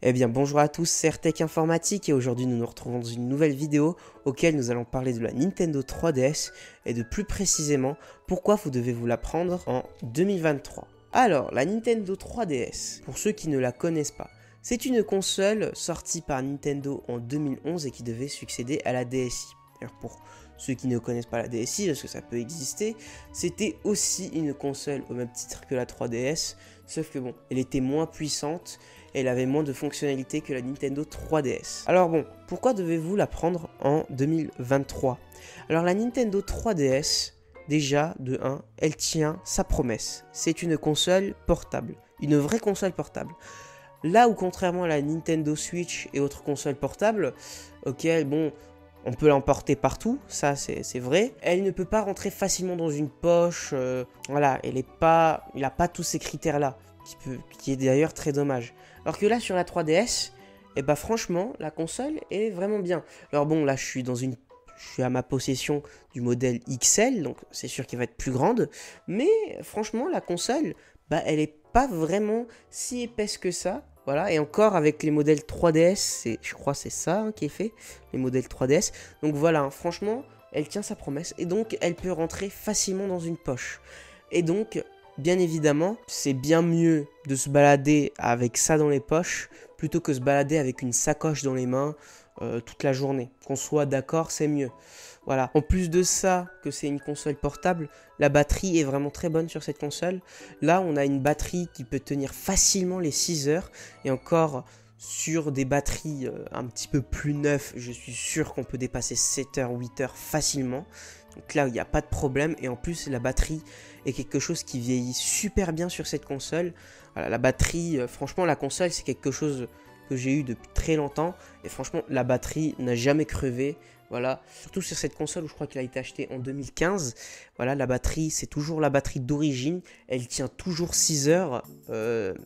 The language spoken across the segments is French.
Eh bien bonjour à tous, c'est RTech Informatique et aujourd'hui nous nous retrouvons dans une nouvelle vidéo auquel nous allons parler de la Nintendo 3DS et de plus précisément pourquoi vous devez vous la prendre en 2023. Alors la Nintendo 3DS, pour ceux qui ne la connaissent pas, c'est une console sortie par Nintendo en 2011 et qui devait succéder à la DSi. Alors pour ceux qui ne connaissent pas la DSi, parce que ça peut exister, c'était aussi une console au même titre que la 3DS, sauf que bon, elle était moins puissante, et elle avait moins de fonctionnalités que la Nintendo 3DS. Alors bon, pourquoi devez-vous la prendre en 2023? Alors la Nintendo 3DS, déjà, de 1, elle tient sa promesse. C'est une console portable, une vraie console portable. Là où contrairement à la Nintendo Switch et autres consoles portables, auxquelles, bon, on peut l'emporter partout, ça c'est vrai. Elle ne peut pas rentrer facilement dans une poche, voilà, il n'a pas tous ces critères-là, qui est d'ailleurs très dommage. Alors que là, sur la 3DS, eh ben franchement, la console est vraiment bien. Alors bon, là, je suis à ma possession du modèle XL, donc c'est sûr qu'elle va être plus grande, mais franchement, la console, bah, elle est pas vraiment si épaisse que ça. Voilà, et encore avec les modèles 3DS, je crois que c'est ça qui est fait, les modèles 3DS. Donc voilà, hein, franchement, elle tient sa promesse et donc elle peut rentrer facilement dans une poche. Et donc, bien évidemment, c'est bien mieux de se balader avec ça dans les poches plutôt que se balader avec une sacoche dans les mains toute la journée. Qu'on soit d'accord, c'est mieux. Voilà. En plus de ça, que c'est une console portable, la batterie est vraiment très bonne sur cette console. Là, on a une batterie qui peut tenir facilement les 6 heures. Et encore, sur des batteries un petit peu plus neuves, je suis sûr qu'on peut dépasser 7 heures, 8 heures facilement. Donc là, il n'y a pas de problème. Et en plus, la batterie est quelque chose qui vieillit super bien sur cette console. Voilà, la batterie, franchement, la console, c'est quelque chose que j'ai eu depuis très longtemps. Et franchement, la batterie n'a jamais crevé. Voilà, surtout sur cette console où je crois qu'elle a été achetée en 2015. Voilà, la batterie, c'est toujours la batterie d'origine. Elle tient toujours 6 heures.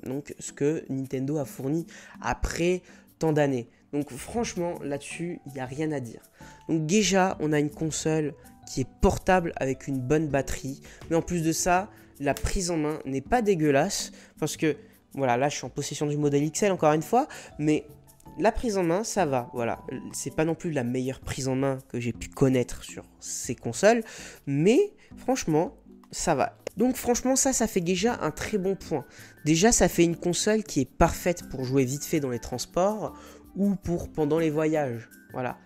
Donc, ce que Nintendo a fourni après tant d'années. Donc, franchement, là-dessus, il n'y a rien à dire. Donc, déjà, on a une console qui est portable avec une bonne batterie. Mais en plus de ça, la prise en main n'est pas dégueulasse. Parce que, voilà, là, je suis en possession du modèle XL encore une fois. Mais la prise en main, ça va, voilà. C'est pas non plus la meilleure prise en main que j'ai pu connaître sur ces consoles, mais franchement, ça va. Donc franchement, ça fait déjà un très bon point. Déjà, ça fait une console qui est parfaite pour jouer vite fait dans les transports ou pour pendant les voyages. Voilà.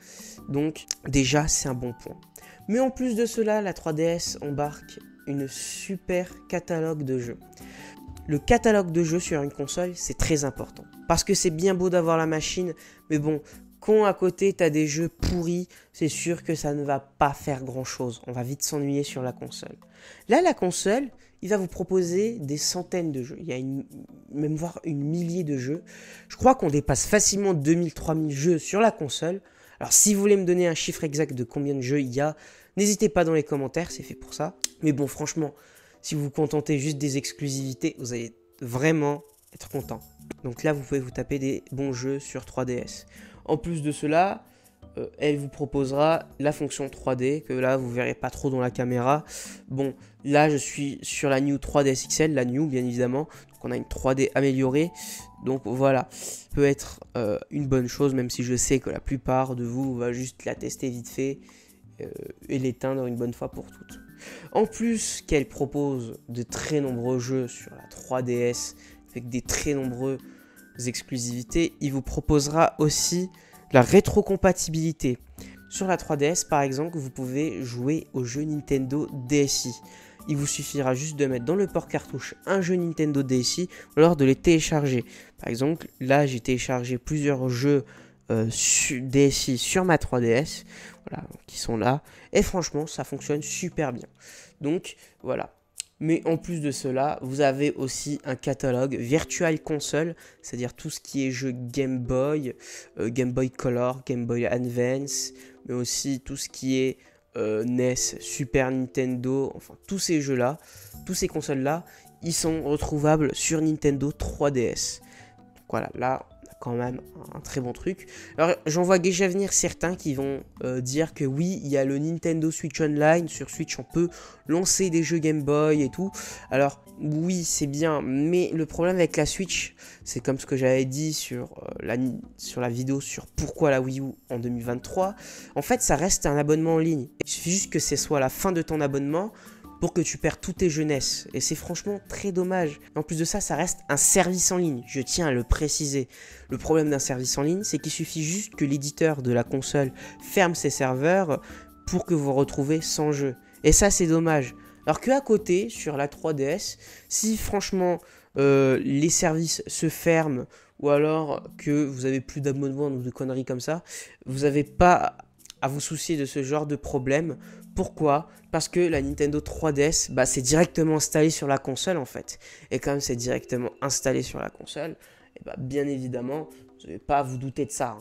Donc déjà, c'est un bon point. Mais en plus de cela, la 3DS embarque une super catalogue de jeux. Le catalogue de jeux sur une console, c'est très important. Parce que c'est bien beau d'avoir la machine, mais bon, quand à côté t'as des jeux pourris, c'est sûr que ça ne va pas faire grand chose. On va vite s'ennuyer sur la console. Là, la console, il va vous proposer des centaines de jeux. Il y a même voire une millier de jeux. Je crois qu'on dépasse facilement 2000-3000 jeux sur la console. Alors si vous voulez me donner un chiffre exact de combien de jeux il y a, n'hésitez pas dans les commentaires, c'est fait pour ça. Mais bon, franchement, si vous vous contentez juste des exclusivités, vous allez vraiment être content. Donc là, vous pouvez vous taper des bons jeux sur 3DS. En plus de cela, elle vous proposera la fonction 3D, que là, vous verrez pas trop dans la caméra. Bon, là, je suis sur la New 3DS XL, la New, bien évidemment. Donc on a une 3D améliorée. Donc voilà, ça peut être une bonne chose, même si je sais que la plupart de vous va juste la tester vite fait et l'éteindre une bonne fois pour toutes. En plus qu'elle propose de très nombreux jeux sur la 3DS avec des très nombreuses exclusivités, il vous proposera aussi la rétrocompatibilité. Sur la 3DS par exemple, vous pouvez jouer aux jeux Nintendo DSi. Il vous suffira juste de mettre dans le port cartouche un jeu Nintendo DSi ou alors de les télécharger. Par exemple, là j'ai téléchargé plusieurs jeux DSi sur ma 3DS, voilà, qui sont là, et franchement ça fonctionne super bien. Donc voilà. Mais en plus de cela, vous avez aussi un catalogue Virtual Console, c'est-à-dire tout ce qui est jeux Game Boy, Game Boy Color, Game Boy Advance, mais aussi tout ce qui est NES, Super Nintendo, enfin tous ces jeux-là, tous ces consoles-là, ils sont retrouvables sur Nintendo 3DS. Donc voilà, là, on a quand même un très bon truc. Alors j'en vois déjà venir certains qui vont dire que oui, il y a le Nintendo Switch Online, sur Switch on peut lancer des jeux Game Boy et tout. Alors oui, c'est bien, mais le problème avec la Switch, c'est comme ce que j'avais dit sur la vidéo sur pourquoi la Wii U en 2023, en fait ça reste un abonnement en ligne. Il suffit juste que ce soit la fin de ton abonnement pour que tu perds toutes tes jeunesses. Et c'est franchement très dommage. En plus de ça, ça reste un service en ligne. Je tiens à le préciser. Le problème d'un service en ligne, c'est qu'il suffit juste que l'éditeur de la console ferme ses serveurs pour que vous vous retrouvez sans jeu. Et ça, c'est dommage. Alors qu'à côté, sur la 3DS, si franchement les services se ferment ou alors que vous avez plus d'abonnements ou de conneries comme ça, vous n'avez pas à vous soucier de ce genre de problème. Pourquoi ? Parce que la Nintendo 3DS, c'est directement installé sur la console en fait. Et comme c'est directement installé sur la console, bien évidemment, vous n'avez pas à vous douter de ça.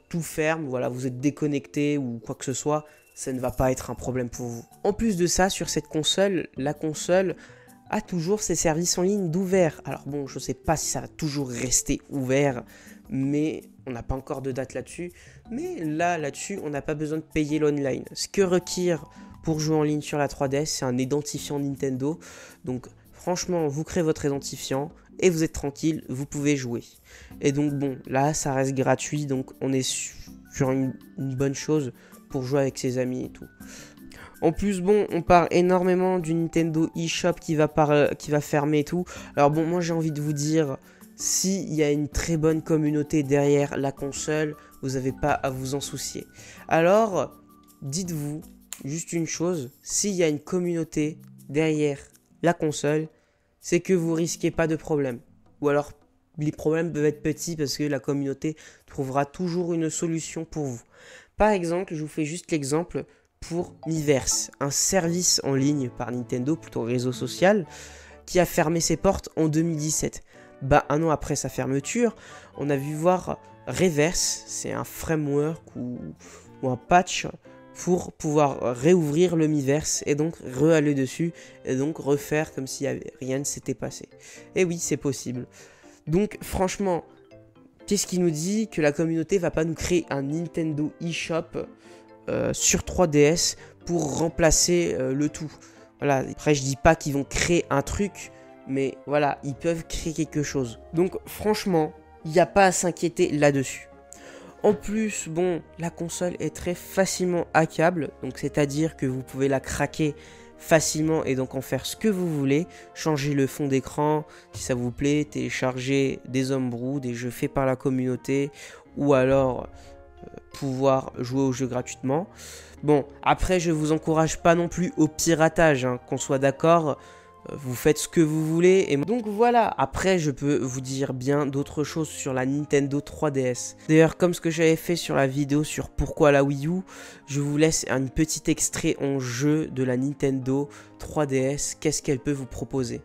Tout ferme, voilà, vous êtes déconnecté ou quoi que ce soit, ça ne va pas être un problème pour vous. En plus de ça, sur cette console, la console a toujours ses services en ligne d'ouvert. Alors bon, je ne sais pas si ça va toujours rester ouvert, mais on n'a pas encore de date là-dessus. Mais là-dessus, on n'a pas besoin de payer l'online. Ce que requiert pour jouer en ligne sur la 3DS, c'est un identifiant Nintendo. Donc franchement, vous créez votre identifiant et vous êtes tranquille, vous pouvez jouer. Et donc bon, là, ça reste gratuit, donc on est sur une bonne chose pour jouer avec ses amis et tout. En plus, bon, on parle énormément du Nintendo eShop qui va fermer et tout. Alors bon, moi j'ai envie de vous dire, s'il y a une très bonne communauté derrière la console, vous n'avez pas à vous en soucier. Alors, dites-vous juste une chose, s'il y a une communauté derrière la console, c'est que vous risquez pas de problème. Ou alors, les problèmes peuvent être petits parce que la communauté trouvera toujours une solution pour vous. Par exemple, je vous fais juste l'exemple pour Miiverse, un service en ligne par Nintendo, plutôt réseau social, qui a fermé ses portes en 2017. Un an après sa fermeture, on a vu voir Reverse, c'est un framework ou un patch pour pouvoir réouvrir le Miiverse et donc re-aller dessus et donc refaire comme si rien ne s'était passé. Et oui, c'est possible. Donc franchement, qu'est-ce qui nous dit que la communauté va pas nous créer un Nintendo eShop sur 3DS pour remplacer le tout? Voilà, après je dis pas qu'ils vont créer un truc, mais voilà, ils peuvent créer quelque chose. Donc franchement, il n'y a pas à s'inquiéter là-dessus. En plus, bon, la console est très facilement hackable, donc c'est-à-dire que vous pouvez la craquer facilement et donc en faire ce que vous voulez, changer le fond d'écran si ça vous plaît, télécharger des homebrew, des jeux faits par la communauté, ou alors pouvoir jouer au jeu gratuitement. Bon, après je vous encourage pas non plus au piratage, qu'on soit d'accord, vous faites ce que vous voulez. Et donc voilà, après je peux vous dire bien d'autres choses sur la Nintendo 3DS. D'ailleurs, comme ce que j'avais fait sur la vidéo sur pourquoi la Wii U, je vous laisse un petit extrait en jeu de la Nintendo 3DS, qu'est-ce qu'elle peut vous proposer.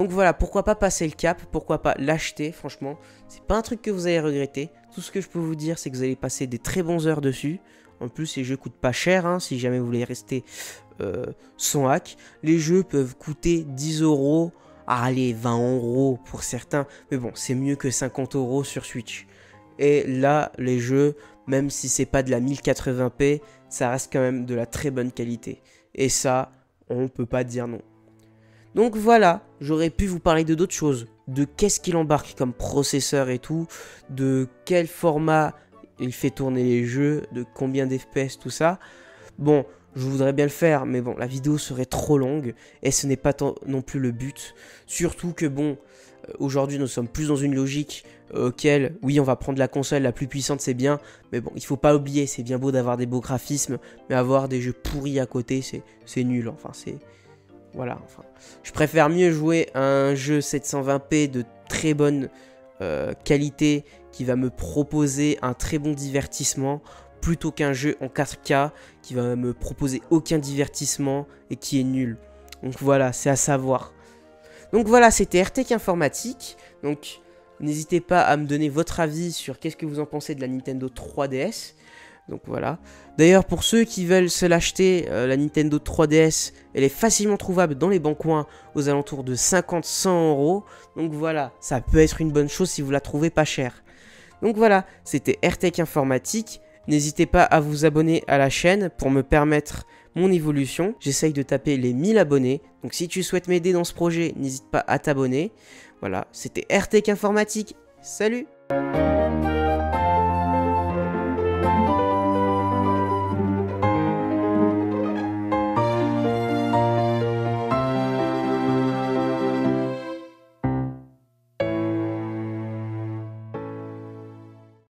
Donc voilà, pourquoi pas passer le cap, pourquoi pas l'acheter, franchement, c'est pas un truc que vous allez regretter. Tout ce que je peux vous dire, c'est que vous allez passer des très bonnes heures dessus. En plus, les jeux coûtent pas cher, hein, si jamais vous voulez rester sans hack. Les jeux peuvent coûter 10 €, allez, 20 € pour certains, mais bon, c'est mieux que 50 € sur Switch. Et là, les jeux, même si c'est pas de la 1080p, ça reste quand même de la très bonne qualité. Et ça, on peut pas dire non. Donc voilà, j'aurais pu vous parler de d'autres choses, de qu'est-ce qu'il embarque comme processeur et tout, de quel format il fait tourner les jeux, de combien d'FPS, tout ça. Bon, je voudrais bien le faire, mais bon, la vidéo serait trop longue, et ce n'est pas non plus le but. Surtout que bon, aujourd'hui nous sommes plus dans une logique auquel, oui, on va prendre la console la plus puissante, c'est bien, mais bon, il faut pas oublier, c'est bien beau d'avoir des beaux graphismes, mais avoir des jeux pourris à côté, c'est nul, enfin, c'est... Voilà, enfin, je préfère mieux jouer à un jeu 720p de très bonne qualité qui va me proposer un très bon divertissement plutôt qu'un jeu en 4K qui va me proposer aucun divertissement et qui est nul. Donc voilà, c'est à savoir. Donc voilà, c'était RTech Informatique. Donc n'hésitez pas à me donner votre avis sur qu'est-ce que vous en pensez de la Nintendo 3DS. Donc voilà. D'ailleurs, pour ceux qui veulent se l'acheter, la Nintendo 3DS, elle est facilement trouvable dans les bons coins aux alentours de 50-100 €. Donc voilà, ça peut être une bonne chose si vous la trouvez pas chère. Donc voilà, c'était RTech Informatique. N'hésitez pas à vous abonner à la chaîne pour me permettre mon évolution. J'essaye de taper les 1000 abonnés. Donc si tu souhaites m'aider dans ce projet, n'hésite pas à t'abonner. Voilà, c'était RTech Informatique. Salut!